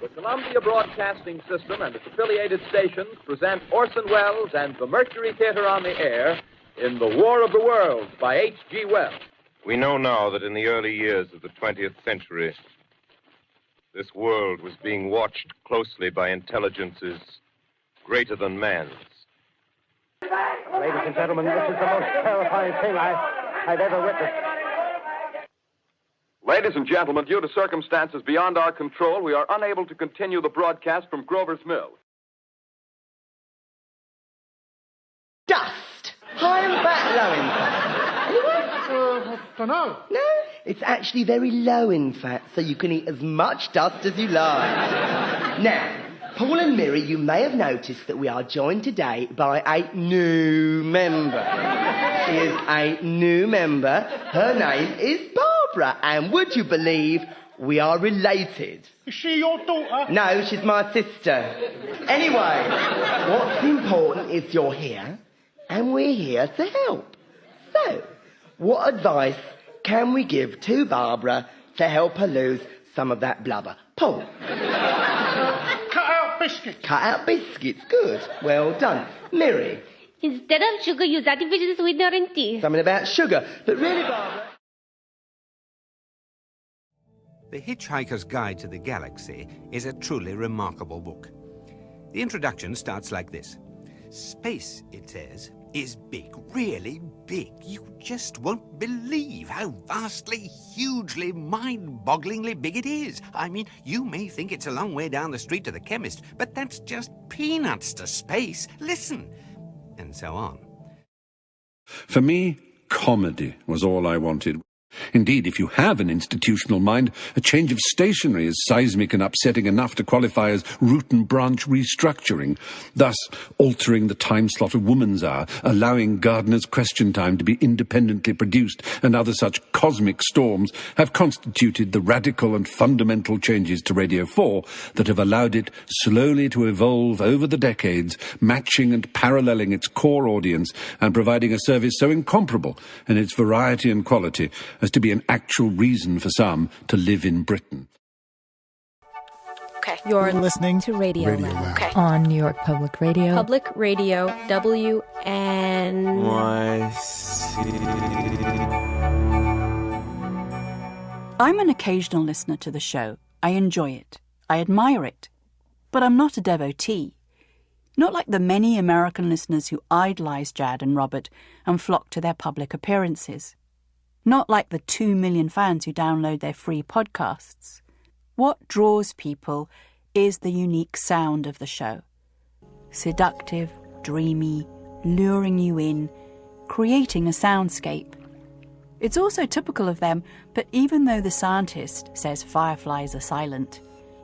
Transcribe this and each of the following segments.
The Columbia Broadcasting System and its affiliated stations present Orson Welles and the Mercury Theater on the Air in The War of the Worlds by H.G. Wells. We know now that in the early years of the 20th century, this world was being watched closely by intelligences greater than man's. Ladies and gentlemen, this is the most terrifying thing I've ever witnessed. Ladies and gentlemen, due to circumstances beyond our control, we are unable to continue the broadcast from Grover's Mill. Dust. High and fat, low in fat. Anyway? I don't know. No, it's actually very low in fat, so you can eat as much dust as you like. Now, Paul and Miri, you may have noticed that we are joined today by a new member. She is a new member. Her name is Barbara, and would you believe we are related? Is she your daughter? No, she's my sister. Anyway, what's important is you're here, and we're here to help. So, what advice can we give to Barbara to help her lose some of that blubber? Paul? Cut out biscuits. Cut out biscuits. Good. Well done. Miri? Instead of sugar, use artificial sweetener in tea. Something about sugar. But really, Barbara... The Hitchhiker's Guide to the Galaxy is a truly remarkable book. The introduction starts like this. Space, it says, is big, really big. You just won't believe how vastly, hugely, mind-bogglingly big it is. I mean, you may think it's a long way down the street to the chemist, but that's just peanuts to space. Listen. And so on. For me, comedy was all I wanted. Indeed, if you have an institutional mind, a change of stationery is seismic and upsetting enough to qualify as root and branch restructuring, thus altering the time slot of Woman's Hour, allowing Gardner's Question Time to be independently produced, and other such cosmic storms have constituted the radical and fundamental changes to Radio 4 that have allowed it slowly to evolve over the decades, matching and paralleling its core audience and providing a service so incomparable in its variety and quality as to be an actual reason for some to live in Britain. Okay. You're listening to Radio Lab. Okay. On New York Public Radio. Public Radio, WN... I'm an occasional listener to the show. I enjoy it. I admire it. But I'm not a devotee. Not like the many American listeners who idolize Jad and Robert and flock to their public appearances. Not like the 2 million fans who download their free podcasts. What draws people is the unique sound of the show. Seductive, dreamy, luring you in, creating a soundscape. It's also typical of them, but even though the scientist says fireflies are silent,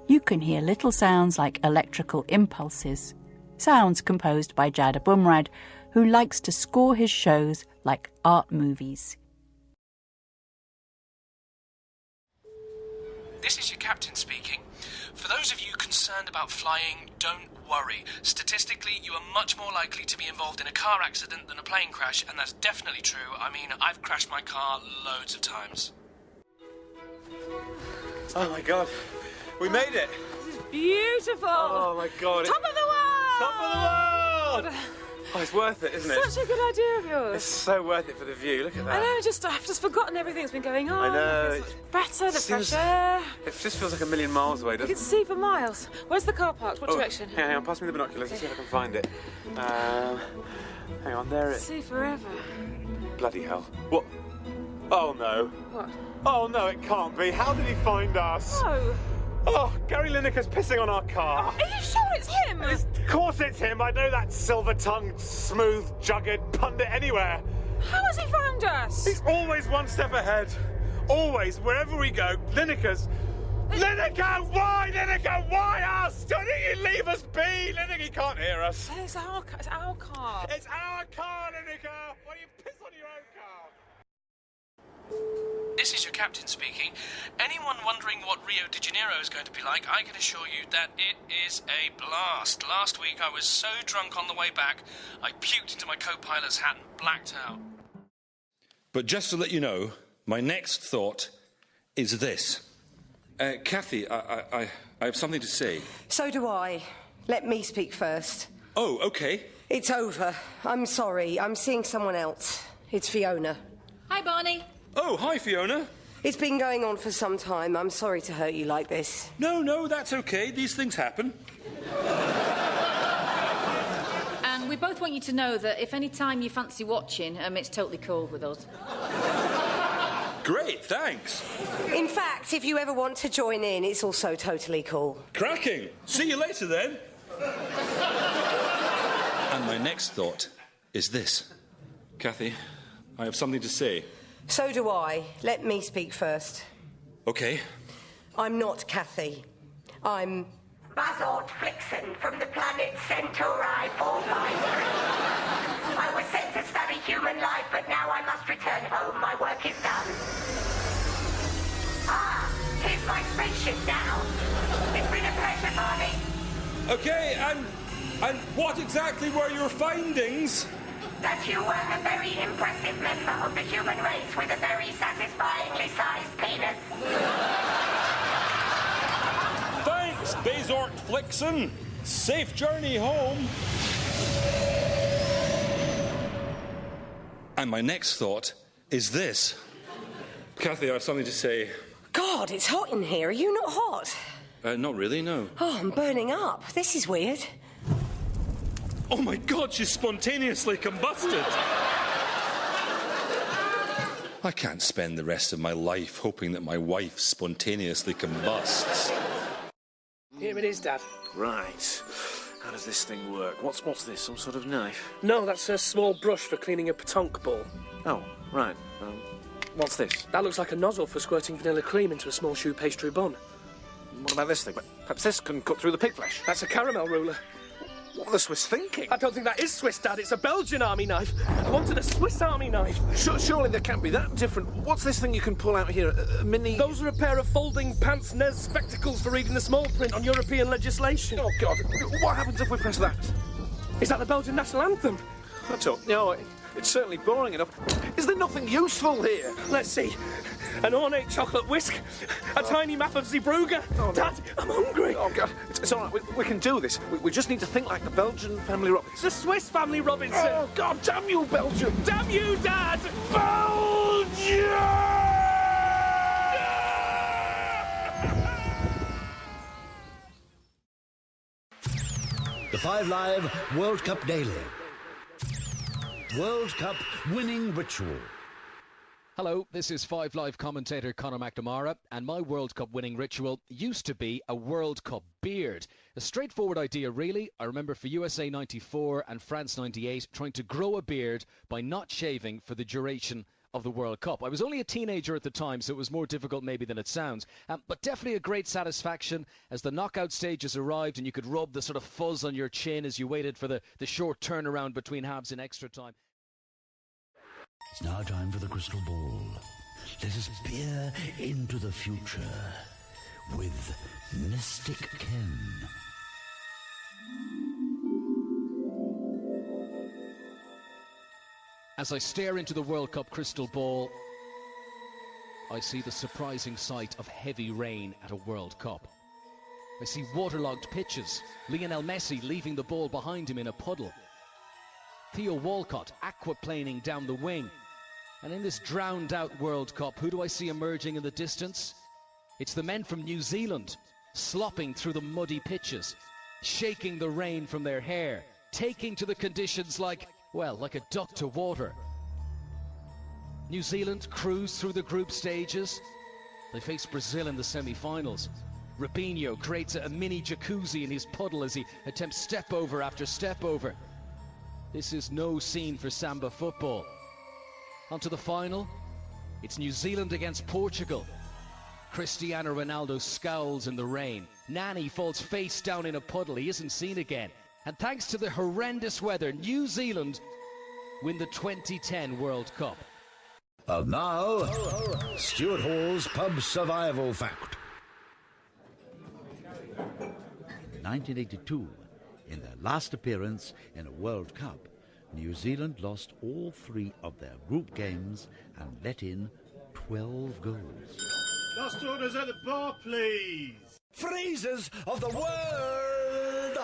you can hear little sounds like electrical impulses, sounds composed by Jad Abumrad, who likes to score his shows like art movies. This is your captain speaking. For those of you concerned about flying, don't worry. Statistically, you are much more likely to be involved in a car accident than a plane crash, and that's definitely true. I mean, I've crashed my car loads of times. Oh my God, we made it! This is beautiful! Oh my God! Top of the world! Top of the world! Oh, it's worth it, isn't it? Such a good idea of yours. It's so worth it for the view. Look at that. I know, I've just forgotten everything that's been going on. I know. It's better, the fresh air. It just feels like a million miles away, You doesn't can it? see for miles. Where's the car parked? What direction? Hang on, pass me the binoculars. Let's see if I can find it. Hang on, there it is. See forever. Bloody hell. What? Oh no. What? Oh no, it can't be. How did he find us? Oh. Oh, Gary Lineker's pissing on our car. Are you sure it's him? Of course it's him. I know that silver-tongued, smooth, jugged pundit anywhere. How has he found us? He's always one step ahead. Always, wherever we go, Lineker's... Lineker, why, Lineker? Why us? Don't you leave us be? Lineker, he can't hear us. It's our car. It's our car, Lineker. Why don't you piss on your own car? This is your captain speaking. Anyone wondering what Rio de Janeiro is going to be like, I can assure you that it is a blast. Last week I was so drunk on the way back, I puked into my co-pilot's hat and blacked out. But just to let you know, my next thought is this. Kathy, I have something to say. So do I. Let me speak first. Oh, OK. It's over. I'm sorry. I'm seeing someone else. It's Fiona. Hi, Barney. Oh, hi, Fiona. It's been going on for some time. I'm sorry to hurt you like this. No, that's OK. These things happen. And we both want you to know that if any time you fancy watching, it's totally cool with us. Great, thanks. In fact, if you ever want to join in, it's also totally cool. Cracking. See you later, then. And my next thought is this. Kathy, I have something to say. So do I. Let me speak first. OK. I'm not Kathy. I'm... Buzzard Flixen from the planet Centauri 453. I was sent to study human life, but now I must return home. My work is done. Ah, here's my spaceship now. It's been a pleasure, Barney. OK, and what exactly were your findings? That you were a very impressive member of the human race with a very satisfyingly sized penis. Thanks, Bazort Flixen. Safe journey home. And my next thought is this. Kathy, I have something to say. God, it's hot in here. Are you not hot? Not really, no. Oh, I'm burning up. This is weird. Oh, my God, she's spontaneously combusted. I can't spend the rest of my life hoping that my wife spontaneously combusts. Here it is, Dad. Right. How does this thing work? What's this? Some sort of knife? No, that's a small brush for cleaning a pétanque ball. Oh, right. What's this? That looks like a nozzle for squirting vanilla cream into a small choux pastry bun. What about this thing? Perhaps this can cut through the pig flesh. That's a caramel ruler. What were the Swiss thinking? I don't think that is Swiss, Dad. It's a Belgian army knife. I wanted a Swiss army knife. Surely they can't be that different. What's this thing you can pull out here? A mini... Those are a pair of folding pince-nez spectacles for reading the small print on European legislation. Oh, God. What happens if we press that? Is that the Belgian national anthem? I don't know. It's certainly boring enough. Is there nothing useful here? Let's see. An ornate chocolate whisk, a tiny map of Zeebrugge. Oh, no. Dad, I'm hungry. Oh, God. It's all right. We can do this. We just need to think like the Belgian family Robinson. The Swiss family Robinson. Oh, God, damn you, Belgium. Damn you, Dad. Belgium! The 5 Live World Cup Daily. World Cup winning ritual. Hello, this is 5 Live commentator Conor McNamara, and my World Cup winning ritual used to be a World Cup beard. A straightforward idea, really. I remember for USA 94 and France 98 trying to grow a beard by not shaving for the duration of the World Cup. I was only a teenager at the time, so it was more difficult maybe than it sounds. But definitely a great satisfaction as the knockout stages arrived and you could rub the sort of fuzz on your chin as you waited for the short turnaround between halves in extra time. It's now time for the crystal ball. Let us peer into the future with Mystic Ken. As I stare into the World Cup crystal ball, I see the surprising sight of heavy rain at a World Cup. I see waterlogged pitches, Lionel Messi leaving the ball behind him in a puddle, Theo Walcott aquaplaning down the wing. And in this drowned-out World Cup, who do I see emerging in the distance? It's the men from New Zealand, slopping through the muddy pitches, shaking the rain from their hair, taking to the conditions like a duck to water. New Zealand cruise through the group stages. They face Brazil in the semi-finals. Robinho creates a mini jacuzzi in his puddle as he attempts step over after step over. This is no scene for Samba football. On to the final. It's New Zealand against Portugal. Cristiano Ronaldo scowls in the rain. Nani falls face down in a puddle. He isn't seen again. And thanks to the horrendous weather, New Zealand win the 2010 World Cup. And now, Stuart Hall's Pub Survival Fact. In 1982, in their last appearance in a World Cup, New Zealand lost all 3 of their group games and let in 12 goals. Last orders at the bar, please. Phrases of the world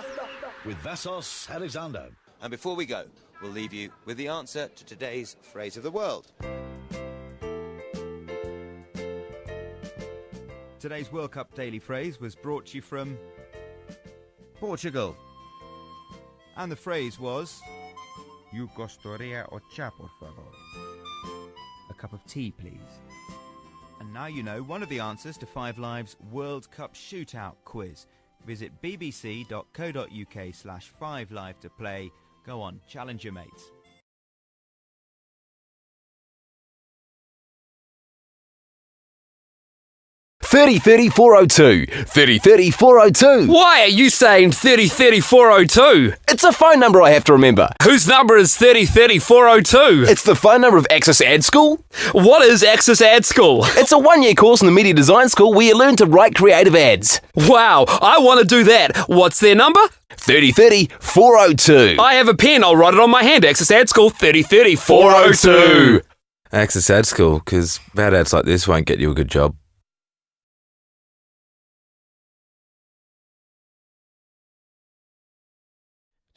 with Vassos Alexander. And before we go, we'll leave you with the answer to today's phrase of the world. Today's World Cup daily phrase was brought to you from Portugal. And the phrase was "You gostaria o chá, por favor?" A cup of tea, please. And now you know one of the answers to 5 Live's World Cup Shootout quiz. Visit bbc.co.uk/5live to play. Go on, challenge your mates. 3030-402. 3030-402. Why are you saying 3030-402? It's a phone number I have to remember. Whose number is 3030-402? It's the phone number of Access Ad School. What is Access Ad School? It's a 1-year course in the Media Design School where you learn to write creative ads. Wow, I want to do that. What's their number? 3030-402. I have a pen, I'll write it on my hand. Access Ad School, 3030-402. Access Ad School, because bad ads like this won't get you a good job.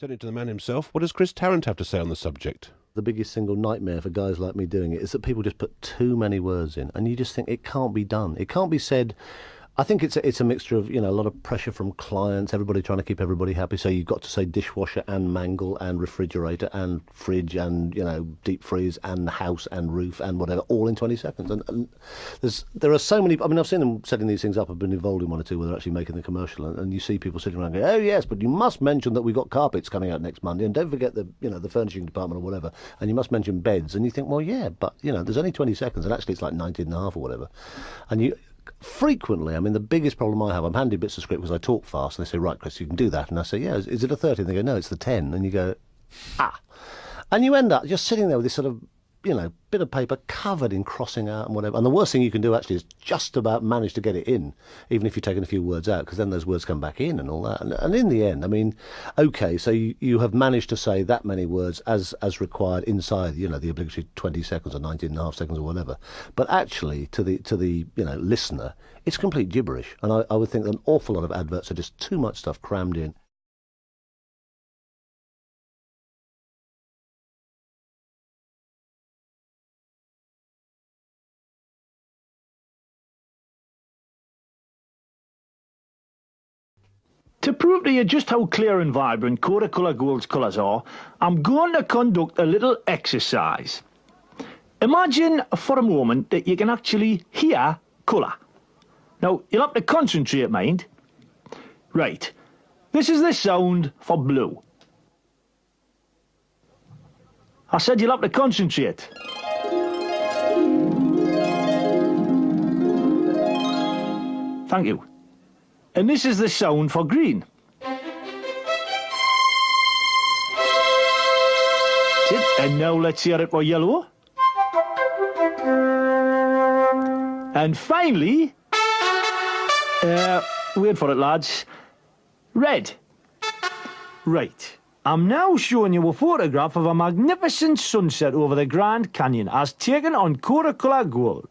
Turning to the man himself, what does Chris Tarrant have to say on the subject? The biggest single nightmare for guys like me doing it is that people just put too many words in, and you just think it can't be done. It can't be said. I think it's a mixture of, a lot of pressure from clients, everybody trying to keep everybody happy. So you've got to say dishwasher and mangle and refrigerator and fridge and, deep freeze and house and roof and whatever, all in 20 seconds. And there are so many. I mean, I've seen them setting these things up. I've been involved in one or two where they're actually making the commercial, and you see people sitting around going, "Oh yes, but you must mention that we've got carpets coming out next Monday, and don't forget the furnishing department or whatever, and you must mention beds." And you think, well, yeah, but there's only 20 seconds, and actually it's like 19 and a half or whatever, and you. Frequently, I mean, the biggest problem I have, I'm handing bits of script because I talk fast, and they say, "Right, Chris, you can do that." And I say, "Yeah, is it a 30? And they go, "No, it's the 10. And you go, "Ah." And you end up just sitting there with this sort of, bit of paper covered in crossing out and whatever. And the worst thing you can do actually is just about manage to get it in, even if you've taken a few words out, because then those words come back in and all that. And in the end, I mean, okay, so you have managed to say that many words as required inside, the obligatory 20 seconds or 19 and a half seconds or whatever. But actually, to the listener, it's complete gibberish. And I would think that an awful lot of adverts are just too much stuff crammed in. To prove to you just how clear and vibrant Colour Gold's colours are, I'm going to conduct a little exercise. Imagine for a moment that you can actually hear colour. Now, you'll have to concentrate, mind. Right, this is the sound for blue. I said you'll have to concentrate. Thank you. And this is the sound for green. That's it. And now let's hear it for yellow. And finally, wait for it, lads, red. Right. I'm now showing you a photograph of a magnificent sunset over the Grand Canyon as taken on Colour Gold.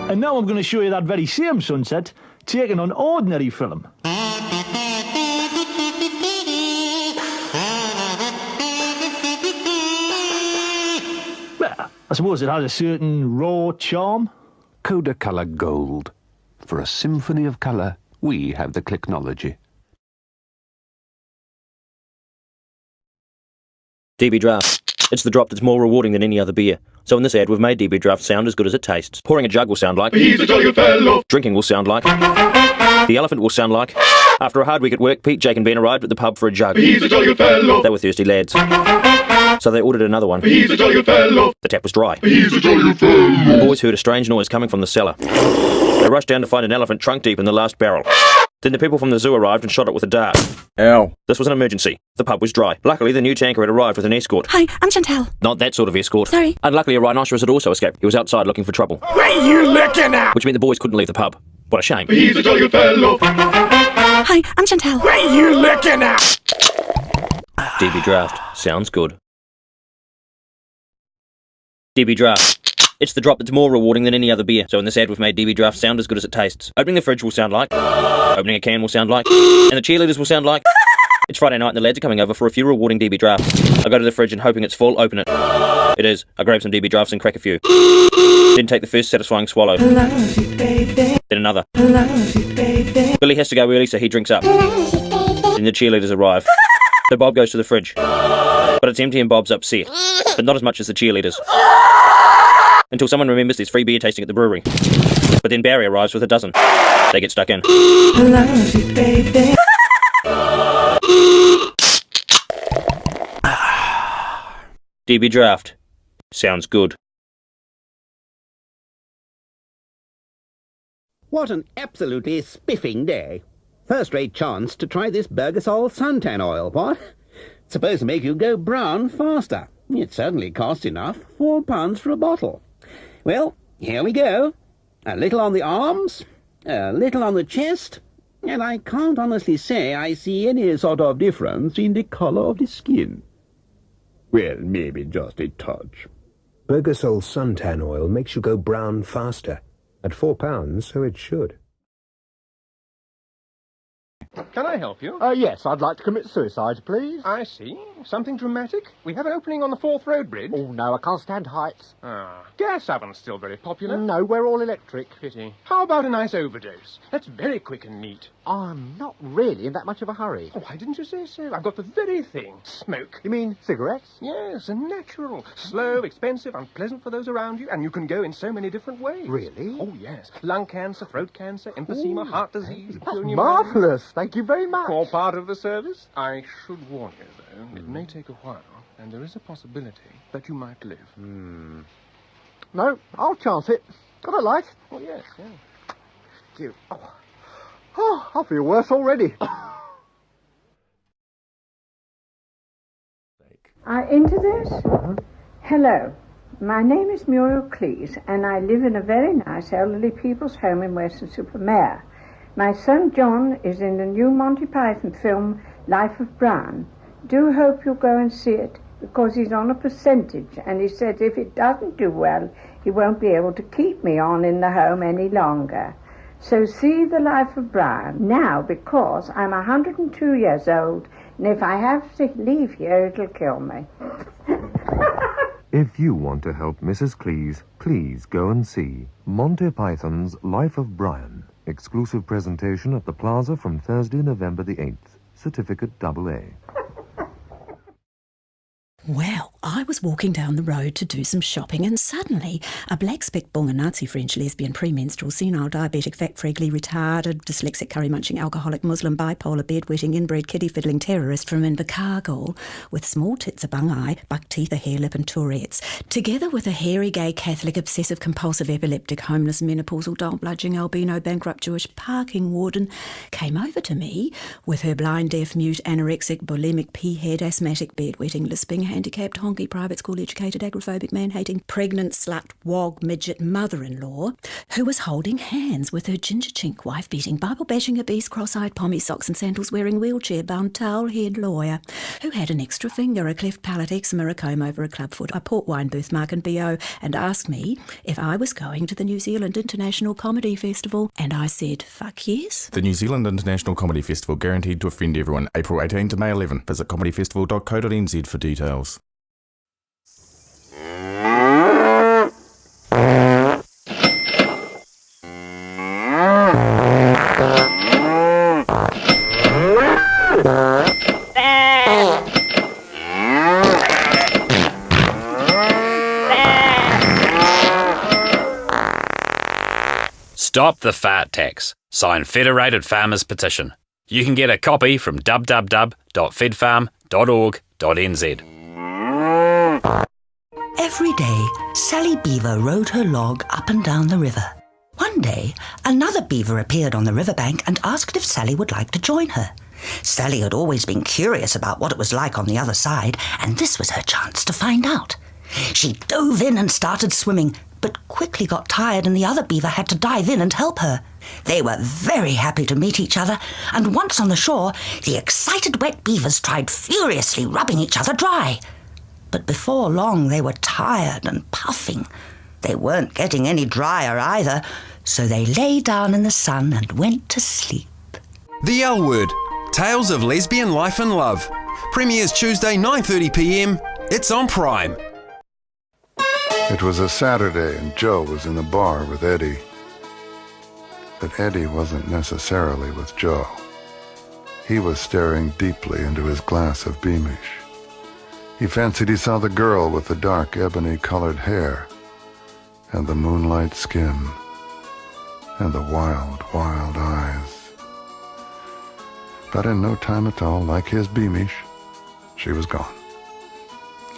And now I'm going to show you that very same sunset taken on ordinary film. Well, I suppose it has a certain raw charm. Colour Gold. For a symphony of colour, we have the clicknology. DB Draft. It's the drop that's more rewarding than any other beer. So in this ad, we've made DB Draft sound as good as it tastes. Pouring a jug will sound like... He's a jolly fellow. Drinking will sound like... The elephant will sound like... After a hard week at work, Pete, Jake and Ben arrived at the pub for a jug. He's a jolly fellow. They were thirsty lads. So they ordered another one. He's a jolly fellow. The tap was dry. He's a jolly fellow. The boys heard a strange noise coming from the cellar. They rushed down to find an elephant trunk deep in the last barrel. Then the people from the zoo arrived and shot it with a dart. Ow. This was an emergency. The pub was dry. Luckily, the new tanker had arrived with an escort. Hi, I'm Chantal. Not that sort of escort. Sorry. Unluckily, a rhinoceros had also escaped. He was outside looking for trouble. What are you looking at? Which meant the boys couldn't leave the pub. What a shame. He's a jolly good fellow. Hi, I'm Chantal. What are you looking at? DB Draft. Sounds good. DB Draft. It's the drop that's more rewarding than any other beer. So in this ad, we've made DB Draft sound as good as it tastes. Opening the fridge will sound like. Opening a can will sound like. And the cheerleaders will sound like. It's Friday night and the lads are coming over for a few rewarding DB Drafts. I go to the fridge and hoping it's full, open it. It is. I grab some DB Drafts and crack a few. Then take the first satisfying swallow. Then another. Billy has to go early, so he drinks up. Then the cheerleaders arrive. So Bob goes to the fridge. But it's empty and Bob's upset. But not as much as the cheerleaders. Until someone remembers there's free beer tasting at the brewery. But then Barry arrives with a dozen. They get stuck in. DB Draft. Sounds good. What an absolutely spiffing day. First-rate chance to try this Burgasol suntan oil, what? Supposed to make you go brown faster. It certainly costs enough. £4 for a bottle. Well, here we go. A little on the arms, a little on the chest, and I can't honestly say I see any sort of difference in the colour of the skin. Well, maybe just a touch. Burgasol suntan oil makes you go brown faster. At £4, so it should. Can I help you? Yes, I'd like to commit suicide, please. I see. Something dramatic? We have an opening on the Forth Road Bridge. Oh, no, I can't stand heights. Gas ovens still very popular. No, we're all electric. Pity. How about a nice overdose? That's very quick and neat. I'm not really in that much of a hurry. Oh, why didn't you say so? I've got the very thing. Smoke. You mean cigarettes? Yes, and natural. Slow, expensive, unpleasant for those around you, and you can go in so many different ways. Really? Oh, yes. Lung cancer, throat cancer, emphysema, heart disease. That's marvellous. Thank you very much. All part of the service. I should warn you, though, it may take a while, and there is a possibility that you might live. No, I'll chance it. Got a light? Oh, yes, yes. Dear. Oh, I feel worse already. Into this? Hello. My name is Muriel Cleese, and I live in a very nice elderly people's home in Weston-super-Mare. My son John is in the new Monty Python film, Life of Brian. Do hope you'll go and see it, because he's on a percentage, and he said if it doesn't do well, he won't be able to keep me on in the home any longer. So see The Life of Brian now, because I'm 102 years old, and if I have to leave here, it'll kill me. If you want to help Mrs. Cleese, please go and see Monty Python's Life of Brian. Exclusive presentation at the Plaza from Thursday, November the 8th. Certificate AA. Well, I was walking down the road to do some shopping and suddenly a black-speck bonga Nazi French lesbian premenstrual senile diabetic fat-freakly retarded dyslexic curry-munching alcoholic Muslim bipolar bedwetting inbred kiddie-fiddling terrorist from Invercargill with small tits, a bung eye, buck teeth, a hair lip and Tourette's, together with a hairy gay Catholic obsessive compulsive epileptic homeless menopausal dull bludging albino bankrupt Jewish parking warden came over to me with her blind deaf mute anorexic bulimic pea-head asthmatic bedwetting lisping handicapped, honky, private school educated, agoraphobic, man-hating, pregnant, slut, wog, midget mother-in-law who was holding hands with her ginger chink wife beating, Bible-bashing, obese, cross-eyed, pommy socks and sandals wearing, wheelchair-bound, towel-haired lawyer who had an extra finger, a cleft palate, eczema, a comb over a clubfoot, a port wine birthmark and BO, and asked me if I was going to the New Zealand International Comedy Festival, and I said, fuck yes. The New Zealand International Comedy Festival, guaranteed to offend everyone, April 18 to May 11. Visit comedyfestival.co.nz for details. Stop the fart tax. Sign Federated Farmers Petition. You can get a copy from www.fedfarm.org.nz. Every day, Sally Beaver rowed her log up and down the river. One day, another beaver appeared on the riverbank and asked if Sally would like to join her. Sally had always been curious about what it was like on the other side, and this was her chance to find out. She dove in and started swimming, but quickly got tired and the other beaver had to dive in and help her. They were very happy to meet each other, and once on the shore, the excited wet beavers tried furiously rubbing each other dry. But before long they were tired and puffing. They weren't getting any drier either, so they lay down in the sun and went to sleep. The L Word, Tales of Lesbian Life and Love. Premieres Tuesday 9:30pm. It's on Prime. It was a Saturday and Joe was in the bar with Eddie. But Eddie wasn't necessarily with Joe. He was staring deeply into his glass of Beamish. He fancied he saw the girl with the dark ebony-colored hair and the moonlight skin and the wild, wild eyes. But in no time at all, like his Beamish, she was gone.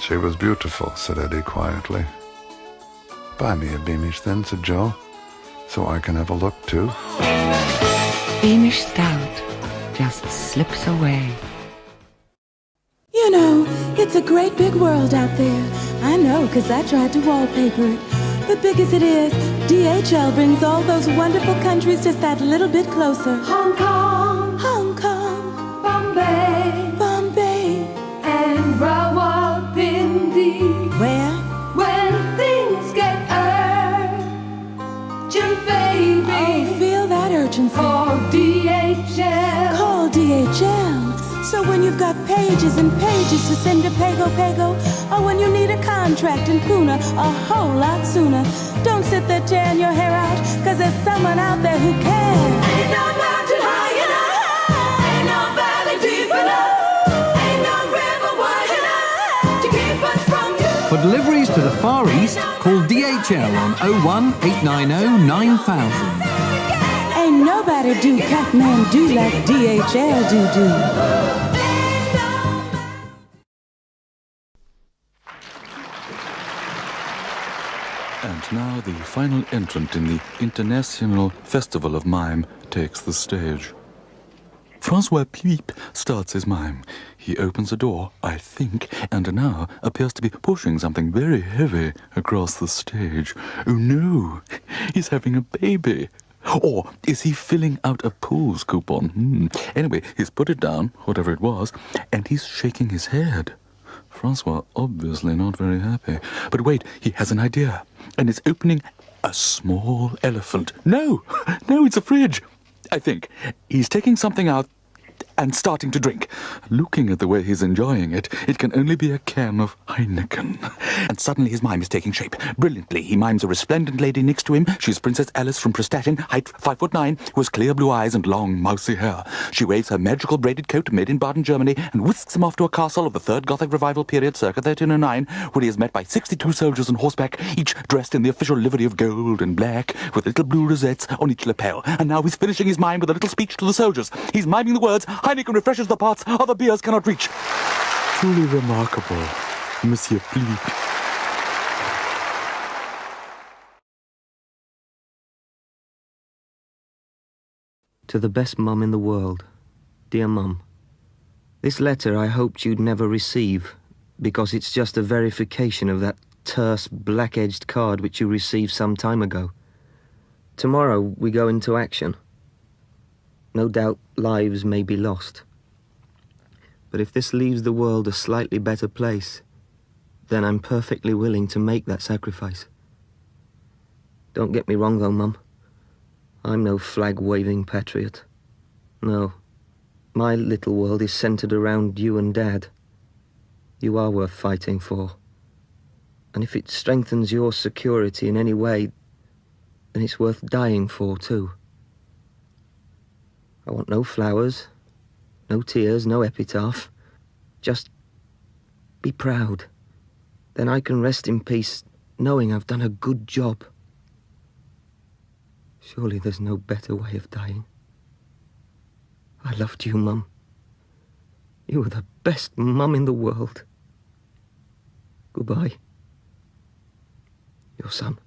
She was beautiful, said Eddie quietly. Buy me a Beamish then, said Joe, so I can have a look too. Beamish Stout just slips away. You know, it's a great big world out there. I know, 'cause I tried to wallpaper it. But big as it is, DHL brings all those wonderful countries just that little bit closer. Hong Kong, Hong Kong, Bombay, Bombay, and Rawalpindi. Where? When things get urgent, baby. Oh, feel that urgency. Call DHL. Call DHL. So when you've got pages and pages to send to Pago, or when you need a contract in Pune a whole lot sooner, don't sit there tearing your hair out, 'cause there's someone out there who cares. Ain't no mountain high enough, ain't no valley deep enough, ain't no river wide enough to keep us from you. For deliveries to the Far East, call DHL on 01 890 9000. Ain't nobody do Catman-do like DHL do. And now the final entrant in the International Festival of Mime takes the stage. Francois Piep starts his mime. He opens a door, I think, and now appears to be pushing something very heavy across the stage. Oh no, he's having a baby. Or is he filling out a Pools coupon? Anyway, he's put it down, whatever it was, and he's shaking his head. Francois obviously not very happy. But wait, he has an idea, and is opening a small elephant. No, it's a fridge, I think. He's taking something out and starting to drink. Looking at the way he's enjoying it, it can only be a can of Heineken. And suddenly his mime is taking shape. Brilliantly, he mimes a resplendent lady next to him. She's Princess Alice from Prestatyn, height 5'9", who has clear blue eyes and long, mousy hair. She waves her magical braided coat made in Baden, Germany, and whisks him off to a castle of the Third Gothic Revival period, circa 1309, where he is met by 62 soldiers on horseback, each dressed in the official livery of gold and black, with little blue rosettes on each lapel. And now he's finishing his mime with a little speech to the soldiers. He's miming the words, Heineken refreshes the parts other beers cannot reach. Truly remarkable, Monsieur Pliep. To the best mum in the world. Dear Mum, this letter I hoped you'd never receive, because it's just a verification of that terse, black-edged card which you received some time ago. Tomorrow we go into action. No doubt lives may be lost. But if this leaves the world a slightly better place, then I'm perfectly willing to make that sacrifice. Don't get me wrong though, Mum. I'm no flag-waving patriot. No. My little world is centered around you and Dad. You are worth fighting for. And if it strengthens your security in any way, then it's worth dying for too. I want no flowers, no tears, no epitaph. Just be proud. Then I can rest in peace knowing I've done a good job. Surely there's no better way of dying. I loved you, Mum. You were the best mum in the world. Goodbye. Your son.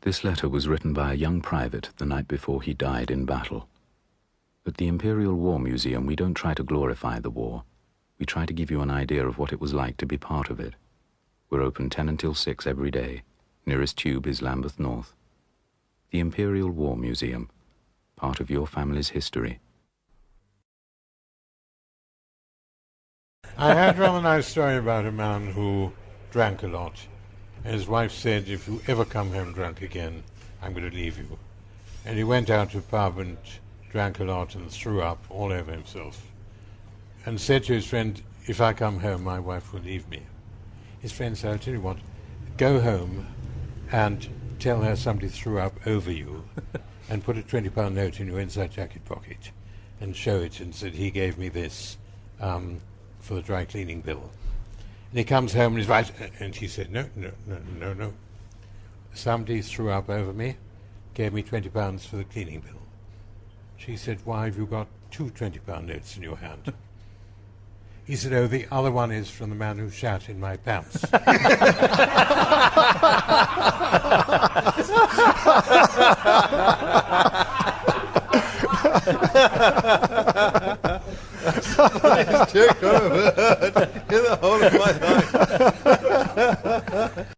This letter was written by a young private the night before he died in battle. At the Imperial War Museum, we don't try to glorify the war. We try to give you an idea of what it was like to be part of it. We're open 10 until 6 every day. Nearest tube is Lambeth North. The Imperial War Museum, part of your family's history. I had a rather nice story about a man who drank a lot. And his wife said, if you ever come home drunk again, I'm going to leave you. And he went out to a pub and drank a lot and threw up all over himself. And said to his friend, if I come home, my wife will leave me. His friend said, I'll tell you what, go home and tell her somebody threw up over you and put a £20 note in your inside jacket pocket and show it and said, he gave me this for the dry cleaning bill. And he comes home and he's right, and she said, no. Somebody threw up over me, gave me £20 for the cleaning bill. She said, why have you got two £20 notes in your hand? He said, oh, the other one is from the man who shat in my pants. Nice joke, I've ever heard in the whole of my life.